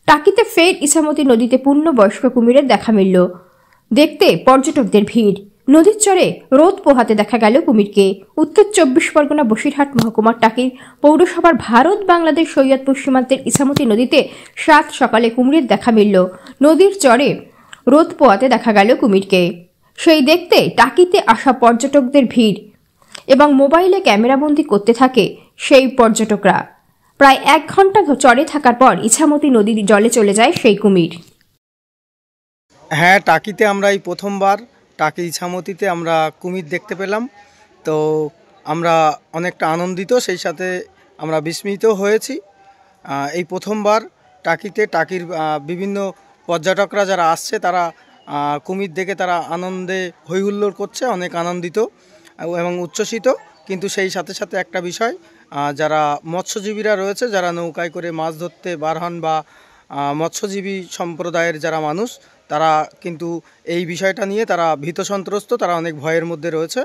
টাকিতে ফের ইছামতি নদীতে পূর্ণবয়স্ক কুমিরের দেখা মিলল। দেখতে পর্যটকদের ভিড়। নদীর চরে রোদ পোহাতে দেখা গেল কুমিরকে। উত্তর 24 পরগনা বসিরহাট মহকুমার টাকির পৌরসভার ভারত বাংলাদেশ সৈয়দপুর সীমান্তের ইছামতি নদীতে সাত সকালে কুমিরের দেখা মিলল। নদীর চরে রোদ পোহাতে দেখা গেল কুমিরকে। সেই দেখতে টাকিতে আসা পর্যটকদের ভিড় এবং মোবাইলে ক্যামেরাবন্দি করতে থাকে সেই পর্যটকরা। প্রায় 1 ঘন্টা চরে থাকার পর ইছামতি নদীর জলে চলে যায় সেই কুমির। হ্যাঁ, টাকিতে আমরা এই প্রথমবার টাকি ইছামতিতে আমরা কুমির দেখতে পেলাম। তো আমরা অনেকটা আনন্দিত, সেই সাথে আমরা বিস্মিত হয়েছি। এই প্রথমবার টাকির বিভিন্ন পর্যটকরা যারা আসছে তারা কুমির দেখে তারা আনন্দে হৈহুল্লোড় করছে, অনেক আনন্দিত এবং উচ্ছ্বসিত। কিন্তু সেই সাথে সাথে একটা বিষয়, যারা মৎস্যজীবীরা রয়েছে, যারা নৌকায় করে মাছ ধরতে বার হন বা মৎস্যজীবী সম্প্রদায়ের যারা মানুষ, তারা কিন্তু এই বিষয়টা নিয়ে তারা ভীত সন্ত্রস্ত, তারা অনেক ভয়ের মধ্যে রয়েছে।